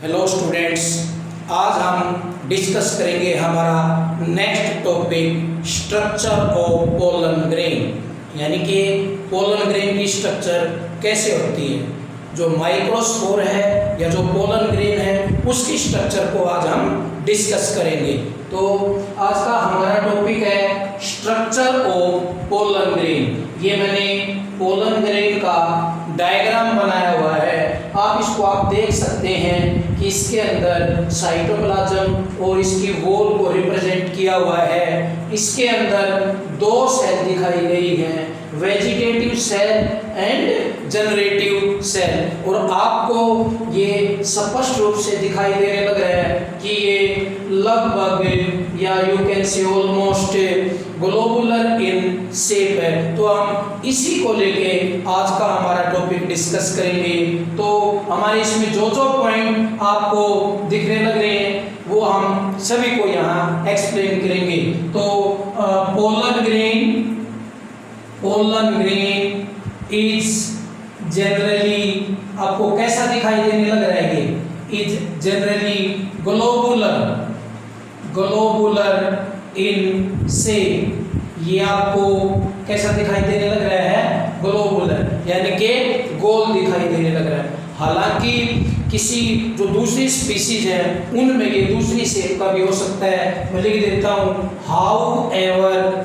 Hello students, आज हम discuss करेंगे हमारा next topic structure of pollen grain, यानी कि पोलन ग्रेन की स्ट्रक्चर कैसे होती है। जो माइक्रोस्पोर है या जो पोलन ग्रेन है उसकी स्ट्रक्चर को आज हम डिस्कस करेंगे। तो आज का हमारा टॉपिक है स्ट्रक्चर ऑफ पोलन ग्रेन। ये मैंने पोलन ग्रेन का डायग्राम बनाया हुआ है, आप देख सकते हैं कि इसके अंदर साइटोप्लाज्म और इसकी वॉल को रिप्रेजेंट किया हुआ है। इसके अंदर दो सेल दिखाई गई हैं, vegetative cell and generative cell. और आपको ये स्पष्ट रूप से दिखाई देने लग रहा है कि ये लगभग या यू कैन से ऑलमोस्ट ग्लोबुलर इन शेप है। तो हम इसी को लेके आज का हमारा टॉपिक डिस्कस करेंगे। तो हमारे इसमें जो जो पॉइंट आपको दिखने लग रहे हैं वो हम सभी को यहाँ एक्सप्लेन करेंगे। तो पोलन ग्रेन इज जनरली, आपको कैसा दिखाई देने लग रहा है, is generally globular in shape. ये आपको कैसा दिखाई देने लग रहा है, ग्लोबुलर, यानी कि गोल दिखाई देने लग रहा है। हालांकि किसी जो दूसरी स्पीसीज है उनमें ये दूसरी शेप का भी हो सकता है। मैं लिख देता हूँ, however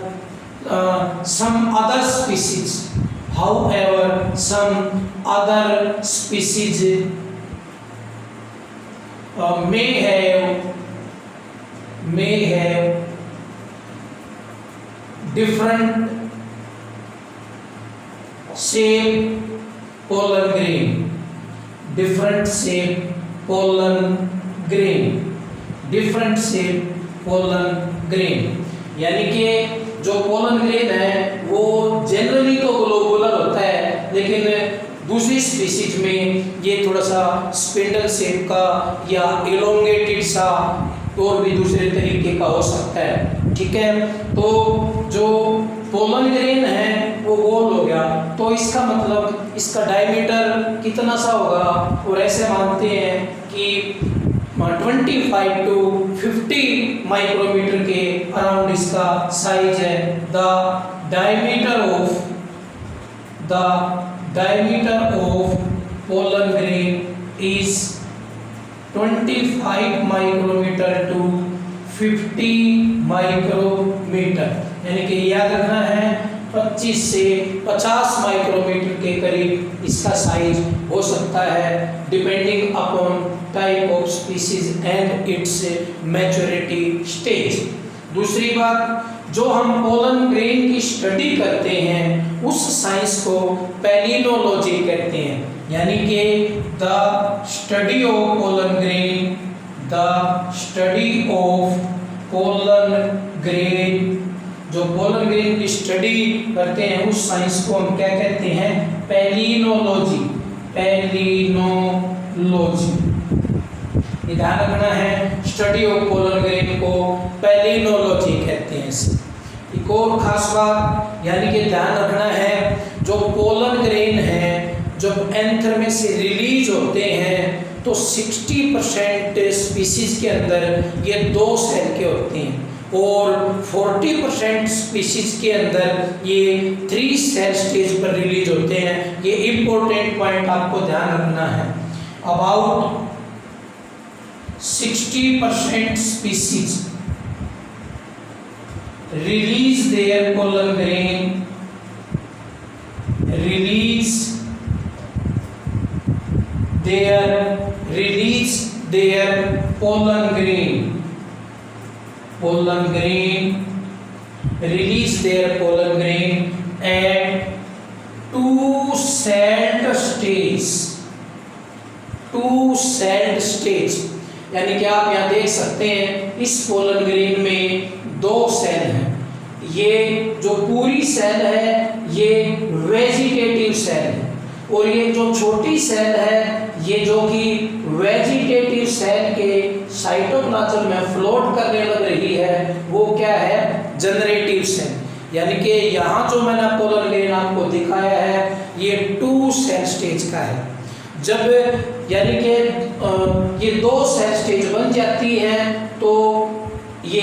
some other species may have different shape pollen grain, different shape pollen grain, यानी कि जो पोलन ग्रेन है वो जनरली तो ग्लोबुलर होता है, लेकिन दूसरी स्पीसीज में ये थोड़ा सा स्पिंडल शेप का या एलोंगेटेड सा और भी दूसरे तरीके का हो सकता है। ठीक है, तो जो पोलन ग्रेन है वो गोल हो गया, तो इसका मतलब इसका डायमीटर कितना सा होगा, और ऐसे मानते हैं कि 25 to 50 माइक्रोमीटर के अराउंड इसका साइज है। The diameter of pollen grain is 25 micrometre to 50 micrometre, यानी कि याद रखना है 25 से 50 माइक्रोमीटर के करीब इसका साइज हो सकता है, depending upon type of species and it's maturity stage. दूसरी बात, जो हम पोलन ग्रेन की स्टडी करते हैं उस साइंस को पैलिनोलॉजी कहते हैं, यानी कि the study of pollen grain, जो पोलन ग्रेन की स्टडी करते हैं उस साइंस को हम क्या कहते हैं, पैलिनोलॉजी। ध्यान रखना है, स्टडी ऑफ पोलन ग्रेन को पैलिनोलॉजी कहते हैं। एक और खास बात यानी कि ध्यान रखना है, जो पोलन ग्रेन है जब एंथर में से रिलीज होते हैं तो 60% स्पीसीज के अंदर ये 2 सेल के होते हैं और 40% स्पीसीज के अंदर ये 3 सेल स्टेज पर रिलीज होते हैं। ये इंपॉर्टेंट पॉइंट आपको ध्यान रखना है। About 60% species release their pollen grain at 2-celled stage, यानी कि आप यहाँ देख सकते हैं इस पोलन ग्रेन में 2 सेल हैं। ये जो पूरी सेल है ये वेजिटेटिव सेल है, और ये जो छोटी सेल है ये जो कि वेजिटेटिव सेल के साइटोप्लाज्म में फ्लोट करने लग रही है वो क्या है, जनरेटिव सेल। यानी कि यहाँ जो मैंने पोलन ग्रेन आपको दिखाया है ये 2 सेल स्टेज का है। जब यानी कि ये दो सेल स्टेज बन जाती है तो ये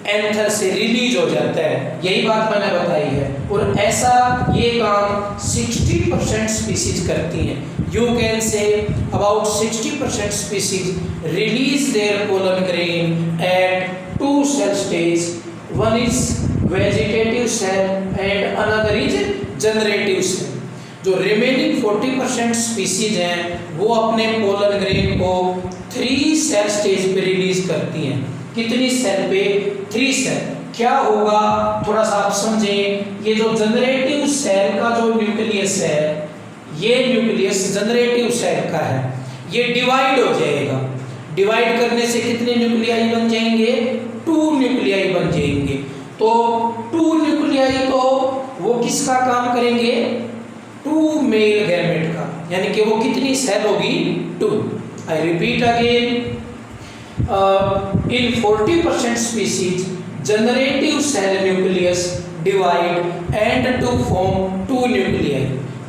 एंथर से रिलीज हो जाता है, यही बात मैंने बताई है। और ऐसा ये काम 60% स्पीसीज करती हैं। You can say about 60% species release their pollen grain at two cell stage, one is vegetative cell and another is generative cell. जो रिमेनिंग 40% स्पीसीज हैं वो अपने पोलन ग्रेन को 3 सेल स्टेज पे रिलीज करती हैं। कितनी सेल पे? 3 सेल। क्या होगा थोड़ा सा आप समझें। ये जो जनरेटिव सेल का जो न्यूक्लियस है, ये न्यूक्लियस जनरेटिव सेल का है, ये डिवाइड हो जाएगा। डिवाइड करने से कितने न्यूक्लियाई बन जाएंगे? 2 न्यूक्लियाई बन जाएंगे। तो 2 न्यूक्लियाई तो वो किसका काम करेंगे? 2 मेल गैमेट का, यानी कि वो कितनी सेल होगी? 2। I repeat again, in 40% species generative cell nucleus divide and to form 2 nuclei.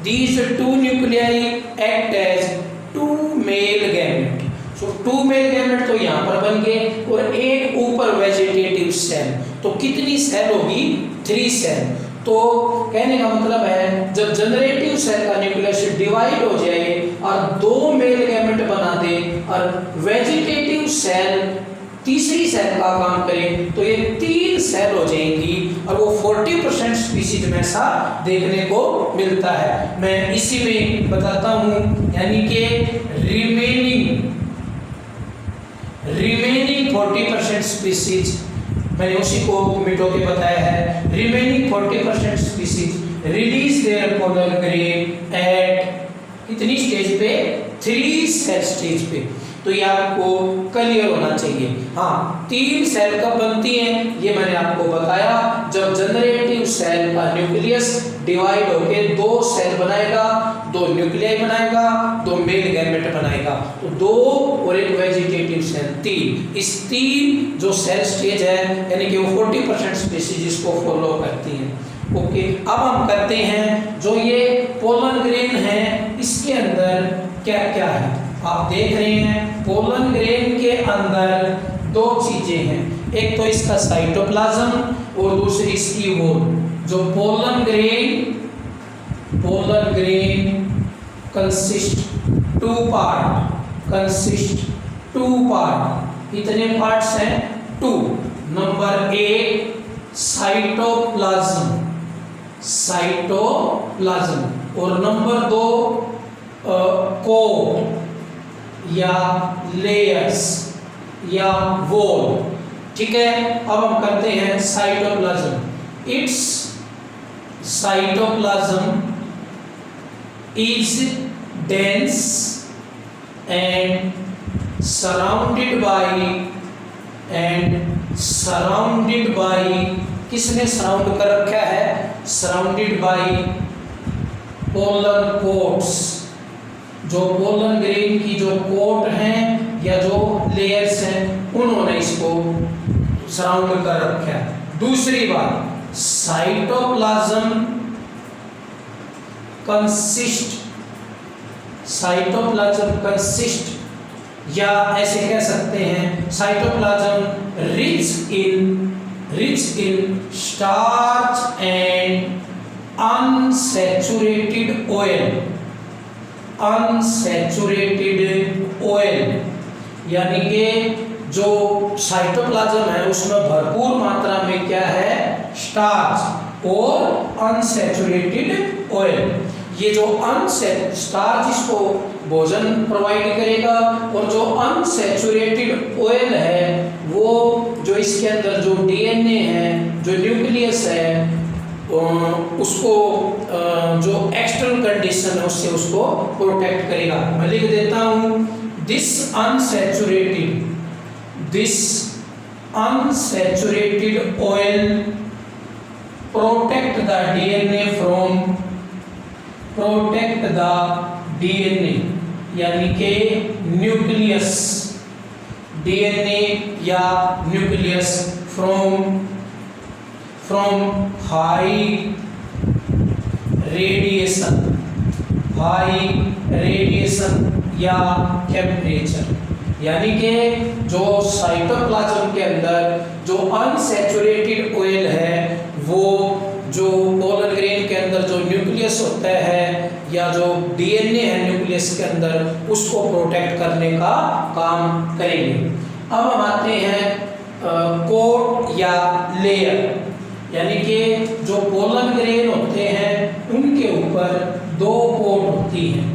These 2 nuclei act as 2 male gamete. So 2 male gamete तो यहाँ पर बन गए और एक ऊपर वेजिटेटिव सेल। तो कितनी सेल होगी? 3 सेल। तो कहने का मतलब है जब जनरेटिव सेल का न्यूक्लियस डिवाइड हो जाए और 2 मेल गैमेट बना दे और वेजिटेटिव सेल तीसरी सेल का काम करे तो ये 3 सेल हो जाएंगी और वो 40% स्पीसीज में ऐसा देखने को मिलता है। मैं इसी में बताता हूँ, यानी कि रिमेनिंग 40% स्पीसीज, मैंने उसी को मिटो के बताया है। Remaining 40% species release their pollen grain at कितनी स्टेज पे? 3 सेल स्टेज पे। तो ये आपको क्लियर होना चाहिए। हाँ, 3 सेल कब बनती हैं ये मैंने आपको बताया, जब जनरेटिव सेल का न्यूक्लियस डिवाइड होके 2 सेल बनाएगा, 2 न्यूक्लियाई बनाएगा, 2 मेल गैमेट बनाएगा। तो 2 और एक वेजिटेटिव सेल, 3। इस 3 जो सेल स्टेज है यानी कि वो 40% स्पीसीज इसको फॉलो करती हैं। ओके, अब हम करते हैं जो ये पोलन ग्रेन है इसके अंदर क्या क्या है। आप देख रहे हैं पोलन ग्रेन के अंदर 2 चीजें हैं, एक तो इसका साइटोप्लाज्म और दूसरी इसकी वॉल। जो पोलन ग्रेन कंसिस्ट 2 पार्ट। कितने पार्ट्स हैं? 2। नंबर 1 साइटोप्लाज्म और नंबर 2 कोर या लेयर्स या वॉल। ठीक है, अब हम करते हैं cytoplasm. It's cytoplasm is dense and surrounded by किसने सराउंड कर रखा है? Surrounded by pollen quotes. जो पोलन ग्रेन की जो कोट हैं या जो लेयर्स हैं उन्होंने इसको सराउंड कर रखा है। दूसरी बात, साइटोप्लाज्म कंसिस्ट या ऐसे कह सकते हैं cytoplasm rich in starch and unsaturated oil, यानी कि जो साइटोप्लाज्म है उसमें भरपूर मात्रा में क्या है? स्टार्च और अनसैचुरेटेड ऑयल। ये जो स्टार्च इसको भोजन प्रोवाइड करेगा और जो अनसैचुरेटेड ऑयल है वो जो इसके अंदर जो डीएनए है, जो न्यूक्लियस है, उसको जो एक्सटर्नल कंडीशन है उससे उसको प्रोटेक्ट करेगा। मैं लिख देता हूँ, this unsaturated oil protect the DNA यानी कि न्यूक्लियस, डीएनए या न्यूक्लियस फ्रॉम हाई रेडिएशन या टेम्परेचर। यानी कि जो साइटोप्लाज्म के अंदर जो अनसैचुरेटेड ऑयल है वो जो पोलन ग्रेन के अंदर जो न्यूक्लियस होता है या जो डीएनए है न्यूक्लियस के अंदर उसको प्रोटेक्ट करने का काम करेंगे। अब हम आते हैं कोट या लेयर, यानी कि जो पोलन ग्रेन होते हैं उनके ऊपर दो कोट होती हैं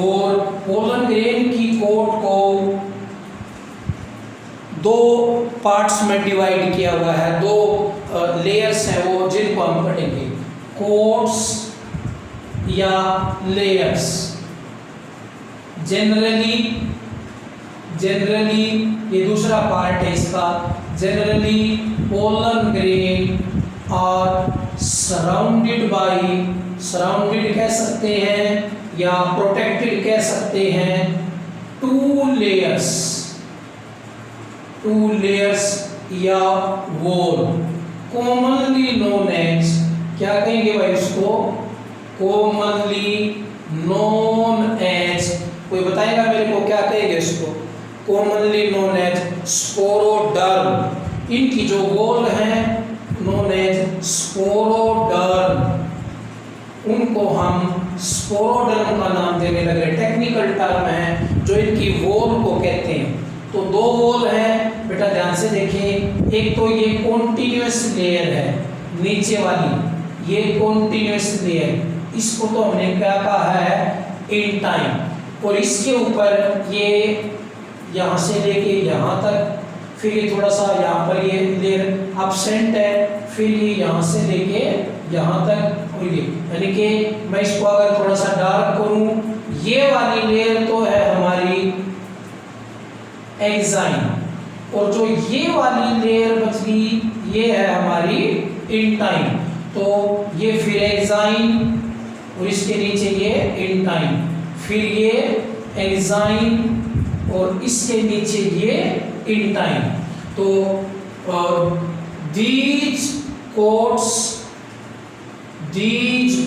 और पोलन ग्रेन की कोट को दो पार्ट्स में डिवाइड किया हुआ है, दो लेयर्स हैं वो जिनको हम पढ़ेंगे, कोट्स या लेयर्स। जनरली ये दूसरा पार्ट है इसका, जनरली पोलन ग्रेन और सराउंडेड कह सकते हैं या प्रोटेक्टेड कह सकते हैं टू लेयर्स या वॉल, कॉमनली नोन एज, क्या कहेंगे भाई उसको, कॉमनली नोन एज, कोई बताएगा मेरे को क्या कहेंगे इसको, कॉमनली नोन एज स्पोरोडर्म। इनकी जो वॉल है नोन एज स्पोरोडर्म, उनको हम स्पोरोडर्म का नाम देने लगे, टेक्निकल टर्म है जो इनकी वॉल को कहते हैं। तो दो वॉल है बेटा, ध्यान से देखें, एक तो ये कॉन्टिन्यूअस लेयर है नीचे वाली, ये कॉन्टिन्यूअस लेयर, इसको तो हमने क्या कहा है इन टाइम, और इसके ऊपर ये यहाँ से लेके यहाँ तक, फिर ये थोड़ा सा यहाँ पर ये लेयर एब्सेंट है, फिर ये यहाँ से लेके यहाँ तक, और ये यानी कि मैं इसको अगर थोड़ा सा डार्क करूँ, ये वाली लेयर तो है हमारी एक्साइन, और जो ये वाली लेयर बच गई ये है हमारी इंटाइन। तो ये फिर एक्साइन और इसके नीचे ये इंटाइन, फिर ये एक्साइन और इसके नीचे ये इंटाइन। तो these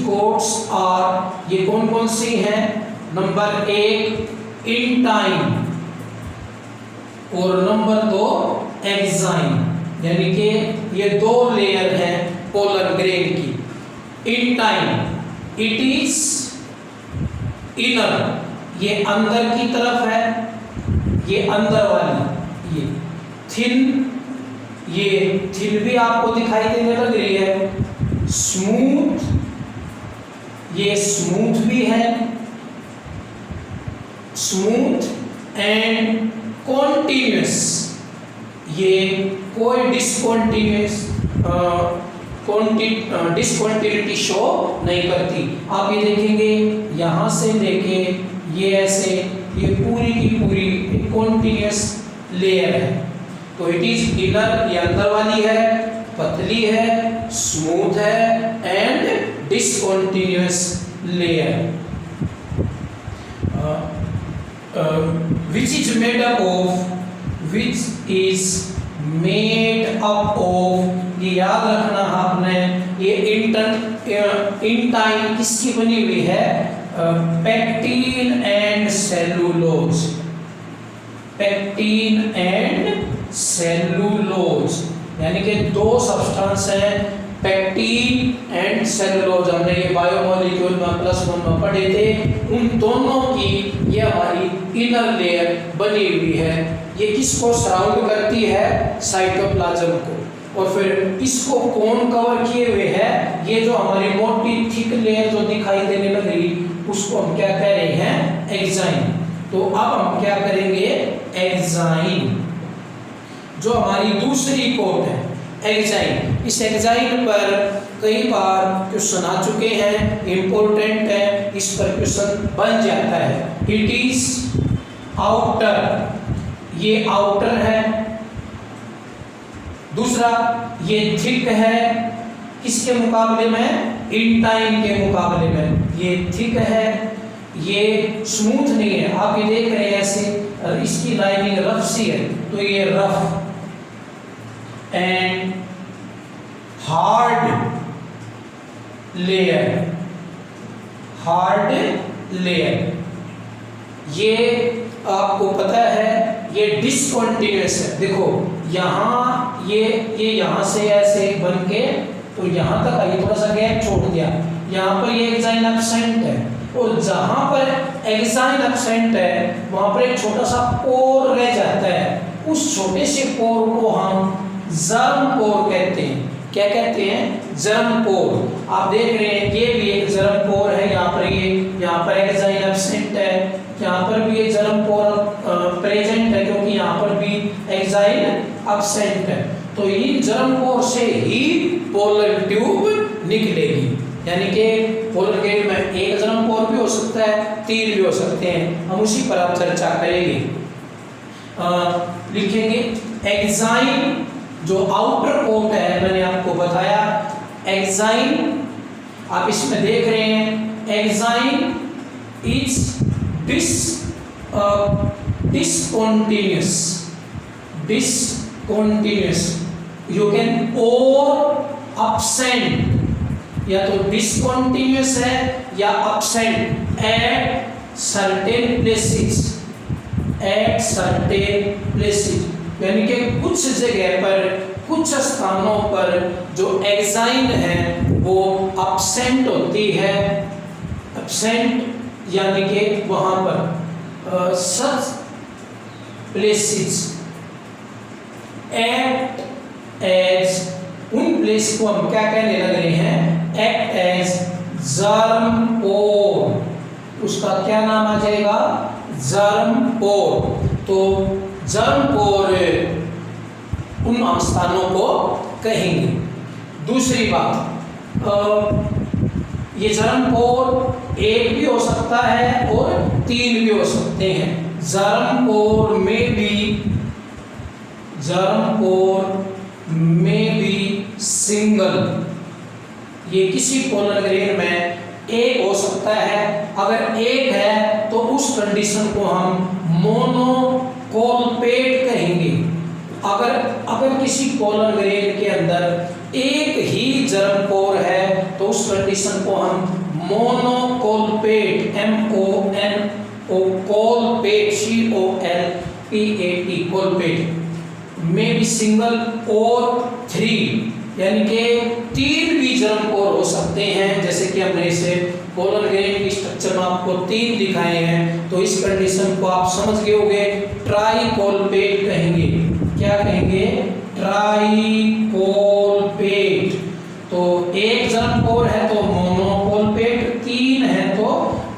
coats आर, ये कौन कौन सी हैं, नंबर 1 इंटाइन और नंबर 2 एक्साइन, यानी कि ये दो लेयर हैं पोलन ग्रेन की। इंटाइन इट इज इनर, ये अंदर की तरफ है, ये अंदर वाली, ये थिन भी आपको दिखाई देने लग रही है, स्मूथ, ये स्मूथ भी है, स्मूथ एंड कॉन्टिन्यूस, ये कोई डिसकॉन्टिन्यूटी शो नहीं करती। आप ये देखेंगे यहाँ से लेके ये ऐसे, ये पूरी की पूरी कॉन्टिन्यूस लेयर है। तो इट इज इनर, ये अंदर वाली है, पतली है, स्मूथ है and discontinuous layer, which is made up of, ये याद रखना आपने, ये इंटाइन किसकी बनी हुई है, pectin and cellulose, pectin and cellulose, यानी कि दो सब्सटेंस हैं पेक्टिन एंड सेलुलोज। हमने ये बायोमोलिक्यूल में +1 में पढ़े थे, उन दोनों की ये हमारी इनर लेयर बनी हुई है। ये किसको सराउंड करती है, साइटोप्लाज्म को, और फिर इसको कौन कवर किए हुए है, ये जो हमारी मोटी थिक लेयर जो दिखाई देने लग रही उसको हम क्या कह रहे हैं, एक्साइन। तो अब हम क्या करेंगे, एक्साइन, जो हमारी दूसरी कोट है एक्साइन। इस एक्साइन पर कई बार क्वेश्चन आ चुके हैं, इंपॉर्टेंट है, इस पर क्वेश्चन बन जाता है। इट इज आउटर, ये आउटर है, दूसरा ये थिक है, किसके मुकाबले में, इंटाइन के मुकाबले में, ये थिक है, ये स्मूथ नहीं है, आप ये देख रहे हैं ऐसे, इसकी लाइनिंग रफ सी है, तो ये रफ एंड हार्ड लेयर, ये आपको पता है ये डिसकंटिन्यूअस है। देखो यहाँ ये यहाँ से ऐसे बन के तो यहाँ तक आइए, थोड़ा सा गैप छोड़ दिया, यहाँ पर ये एक्साइन एब्सेंट है और जहाँ पर एक्साइन एब्सेंट है वहाँ पर एक छोटा सा पोर रह जाता है। उस छोटे से पोर को हम जर्म पोर कहते हैं। क्या कहते हैं? जर्म पोर। आप देख रहे हैं ये भी एक जर्म पोर है, यहाँ पर एक्साइन एब्सेंट है, यहाँ पर भी ये जर्म पोर प्रेजेंट है क्योंकि यहाँ पर भी एक्साइन एब्सेंट है। तो इन जर्म पोर से ही पोलर ट्यूब निकलेगी। यानी कि पोलर ट्यूब में एक जर्म पोर भी हो सकता है, 3 भी हो सकते हैं, हम उसी पर आप चर्चा करेंगे। लिखेंगे एक्साइन जो आउटर कोट है, मैंने आपको बताया एक्साइन, आप इसमें देख रहे हैं exine is discontinuous, you can or absent, या तो discontinuous है या absent at certain places, यानी कि कुछ जगह पर, कुछ स्थानों पर जो एक्साइन है वो absent होती है। absent यानी कि वहां पर such places act as, उन प्लेस को हम क्या कहने लग रहे हैं? act as germ pore, उसका क्या नाम आ जाएगा? germ pore। तो germ pore उन स्थानों को कहेंगे। दूसरी बात, ये जर्म पोर 1 भी हो सकता है और 3 भी हो सकते हैं। जर्म पोर में भी सिंगल, ये किसी पोलर ग्रेन में 1 हो सकता है। अगर 1 है तो उस कंडीशन को हम मोनोकोलपेट कहेंगे। अगर किसी पोलर ग्रेन के अंदर 1 ही जर्म पोर है तो उस कंडीशन को हम मोनोकोलपेट, कोलपेट, COLPAT, कोलपेट में भी सिंगल और 3, यानी कि 3 भी जर्म पोर हो सकते हैं। जैसे कि हमने इसे पोलर ग्रेन की स्ट्रक्चर में आपको 3 दिखाए हैं, तो इस कंडीशन को आप समझ गए होंगे, ट्राइकोलपेट कहेंगे। क्या कहेंगे? ट्राइकोलपेट। तो 1 जर्म पोर है तो मोनोकोलपेट, 3 है तो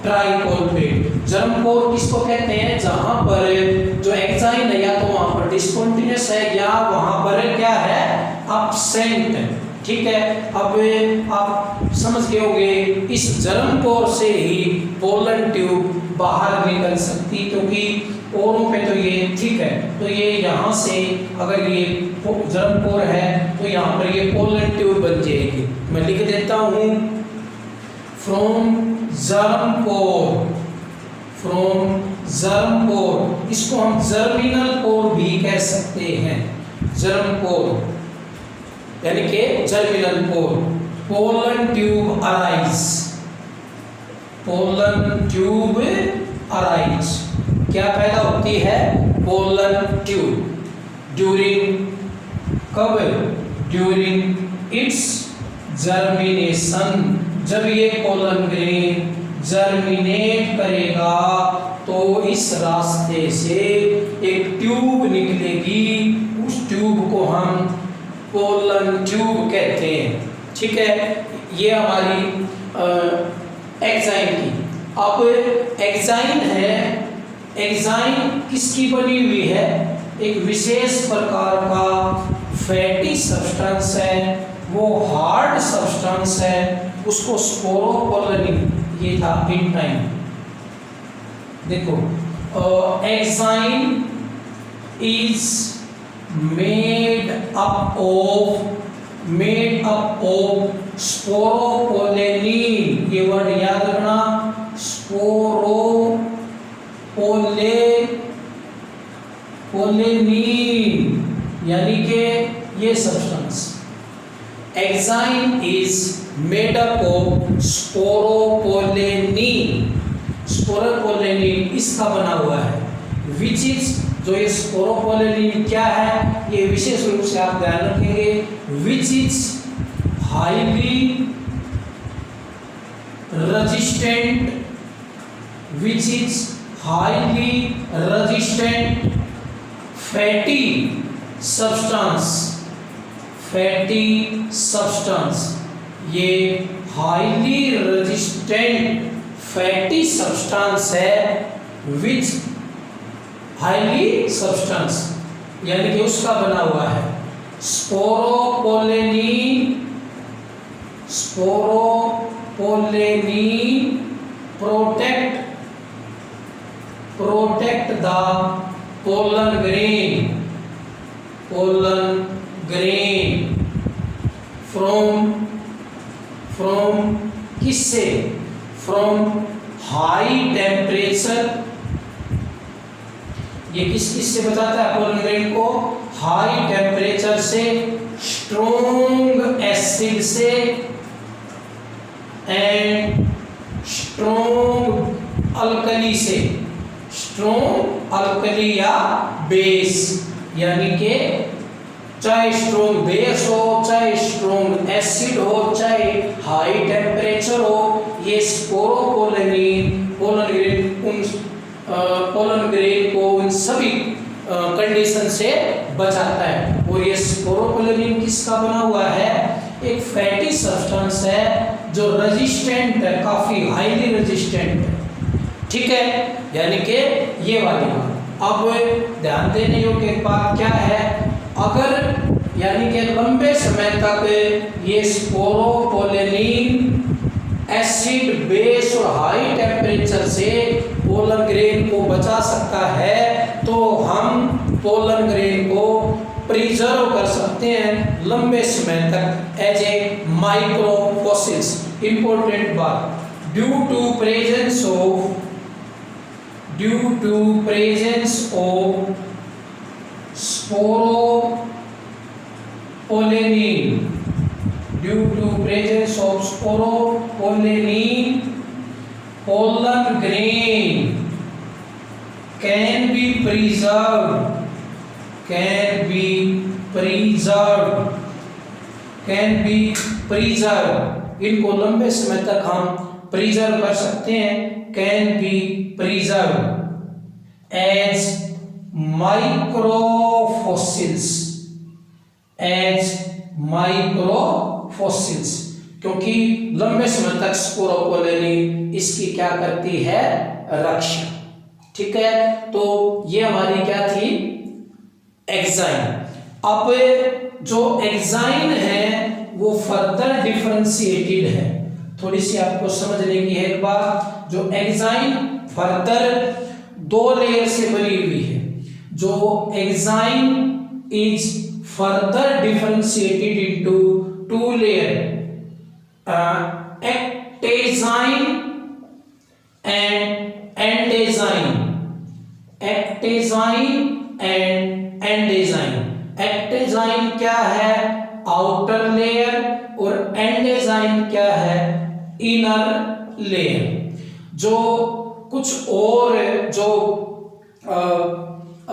ट्राइकोलपेट। जर्म पोर किसको कहते हैं? जहां पर जो एक्साइन है या तो वहां पर डिसकंटिन्यूअस है या वहां पर क्या है? एब्सेंट। ठीक है, अब आप समझ गए होंगे इस जर्म पोर से ही पोलर ट्यूब बाहर निकल सकती, क्योंकि औरों पे तो ये ठीक है। तो ये यहाँ से अगर ये जर्म पोर है तो यहाँ पर ये पोलर ट्यूब बन जाएगी। मैं लिख देता हूँ फ्रॉम जर्म पोर, इसको हम जर्मिनल पोर भी कह सकते हैं। जर्म पोर यानी कि जर्मिनल पोर। पोलन ट्यूब अराइज, क्या पैदा होती है? पोलन ट्यूब ड्यूरिंग, कब? ड्यूरिंग इट्स जर्मिनेशन, जब ये पोलन ग्रेन जर्मिनेट करेगा तो इस रास्ते से एक ट्यूब निकलेगी, उस ट्यूब को हम पोलन ट्यूब कहते हैं। ठीक है, ये हमारी एक्साइन की। अब एक्साइन है, एक्साइन किसकी बनी हुई है? एक विशेष प्रकार का फैटी सब्सटेंस है, वो हार्ड सब्सटेंस है, उसको स्पोरोपोलिन, ये था इन टाइम। देखो exine is made up of sporopollenin, ये वर्ड याद रखना, स्पोरोपोलिन, यानी कि ये substance. Exine is made up of sporopollenin. Sporopollenin इसका बना हुआ है। विच इज, जो ये स्पोरोपोलेनिन क्या है ये विशेष रूप से आप ध्यान रखेंगे। Which is highly resistant, which is highly resistant fatty substance, fatty substance, ये हाईली रेजिस्टेंट फैटी सब्सटेंस है। विच हाईली सब्सटेंस यानी कि उसका बना हुआ है। Sporopollenin, sporopollenin protect the pollen grain, pollen grain from किससे, फ्रॉम हाई टेम्परेचर। ये किस से बचाता है पोलन ग्रेन को, हाई टेम्परेचर से, स्ट्रॉन्ग एसिड से एंड स्ट्रॉन्ग अल्कली से, स्ट्रॉन्ग अल्कली या बेस, यानी कि चाहे स्ट्रॉन्ग बेस हो, चाहे स्ट्रॉन्ग एसिड हो, चाहे हाई टेम्परेचर हो, ये स्पोरोपोलेनिन पोलन ग्रेन को उन सभी कंडीशन से बचाता है। और ये स्पोरोपोलेनिन किसका बना हुआ है, एक फैटी सब्सटेंस है जो रेजिस्टेंट है, काफी हाईली रेजिस्टेंट है। ठीक है, यानी कि ये वाली बात। अब ध्यान देने योग्य एक बात क्या है, अगर यानी कि लंबे समय तक ये स्पोरोपोलेनिन एसिड बेस और हाई टेम्परेचर से पोलन ग्रेन को बचा सकता है, तो हम पोलन ग्रेन को प्रिजर्व कर सकते हैं लंबे समय तक as a micro fossils. Important बात, due to presence of sporopollenin, due to presence of स्पोरोपोलेनिन, pollen grain can be preserved, can be preserved, इनको लंबे समय तक हम प्रिजर्व कर सकते हैं। can be preserved as microfossils, as microfossils, क्योंकि लंबे समय तक स्पोरोपोलेनिन इसकी क्या करती है, रक्षा। ठीक है, तो ये हमारी क्या थी, एक्साइन। अब जो एक्साइन है वो फर्दर डिफरेंशिएटेड है, थोड़ी सी आपको समझने की है एक बात। जो एक्साइन फर्दर दो लेयर से बनी हुई है, जो exine is further differentiated into two layer, ectexine and endexine, ectexine and endexine. Ectexine क्या है, आउटर लेयर, और एंडेजाइन क्या है, इनर लेयर। जो कुछ और जो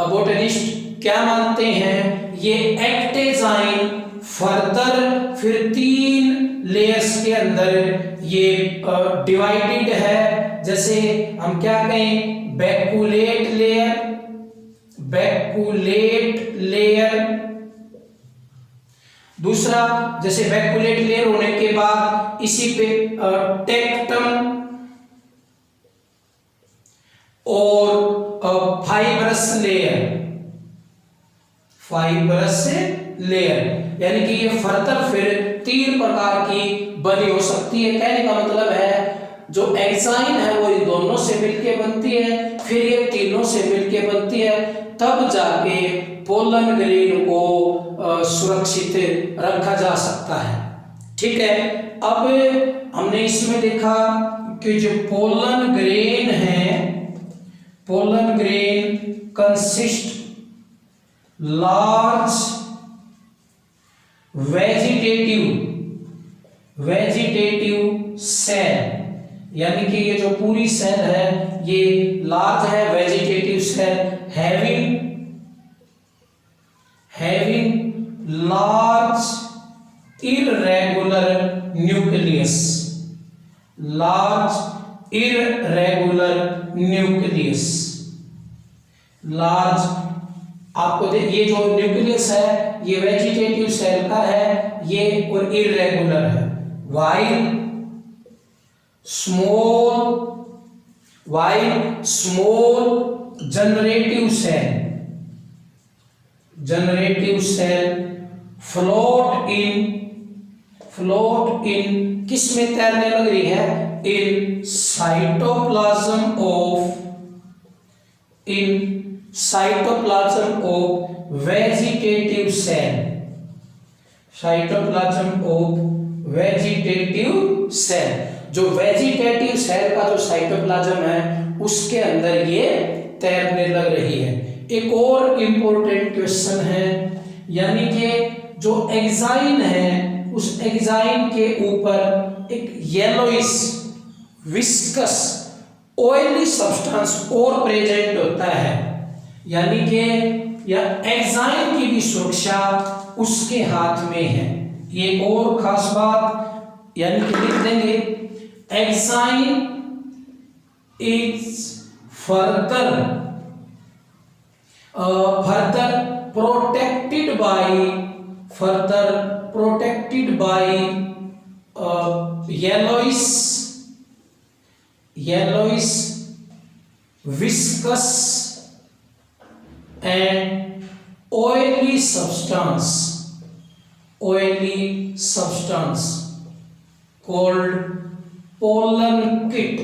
बोटनिस्ट क्या मानते हैं, ये एक्टेजाइन फर्दर फिर 3 लेयर्स के अंदर ये डिवाइडेड है। जैसे हम क्या कहें, बैकुलेट लेयर, बैकुलेट लेयर। दूसरा, जैसे बैकुलेट लेयर होने के बाद इसी पे टेक्टम और फाइब्रस लेयर, फाइब्रस लेयर, यानी कि ये फर्दर फिर 3 प्रकार की बनी हो सकती है। कहने का मतलब है जो एक्साइन है वो इन दोनों से मिलके बनती है, फिर ये तीनों से मिलके बनती है, तब जाके पोलन ग्रेन को सुरक्षित रखा जा सकता है। ठीक है, अब हमने इसमें देखा कि जो पोलन ग्रेन है, pollen grain consist large vegetative cell, यानी कि ये जो पूरी सेल है ये लार्ज है, vegetative cell having large irregular nucleus, large irregular nucleus, large आपको ये जो न्यूक्लियस है ये वेजिटेटिव सेल का है, ये और इररेगुलर है। While small generative cell float in किस में तैरने लग रही है? In cytoplasm of vegetative cell, जो वेजिटेटिव सेल का जो साइटोप्लाज्म है उसके अंदर ये तैरने लग रही है। एक और इंपॉर्टेंट क्वेश्चन है, यानी कि जो एग्जाइन है उस एग्जाइन के ऊपर एक येलोइश विस्कस ऑयली सब्सटेंस और प्रेजेंट होता है, यानी कि या एग्जाइन की भी सुरक्षा उसके हाथ में है। ये एक और खास बात, यानी कि लिख देंगे exine is further protected by yellowish viscous and oily substance called pollen kit,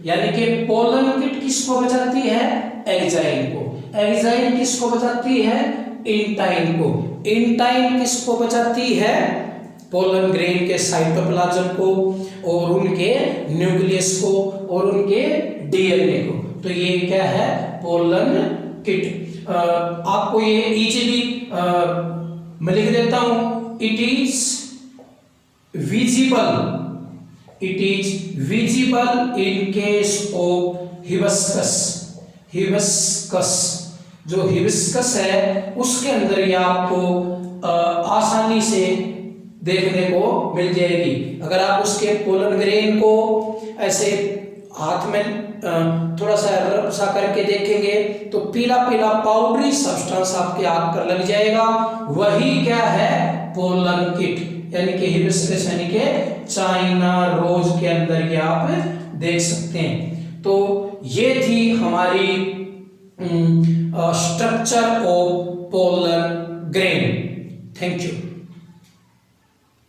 यानी कि पोलन किट किसको बचाती है? एग्जाइन को। एग्जाइन किसको बचाती है? इंटाइन को। इंटाइन किसको बचाती है? पोलन ग्रेन के साइटोप्लाज्म को और उनके न्यूक्लियस को और उनके डीएनए को। तो ये क्या है? Pollen kit. आपको ये इजीली मैं लिख देता हूं, it is visible in case of hibiscus, जो हिबिस्कस है उसके अंदर ये आपको आसानी से देखने को मिल जाएगी। अगर आप उसके पोलन ग्रेन को ऐसे हाथ में थोड़ा सा रब सा करके देखेंगे तो पीला पीला पाउडरी सब्सटेंस आपके हाथ पर लग जाएगा, वही क्या है? पोलन किट, यानी कि हिबिस्कस यानी कि चाइना रोज के अंदर ये आप देख सकते हैं। तो ये थी हमारी structure of pollen grain. Thank you.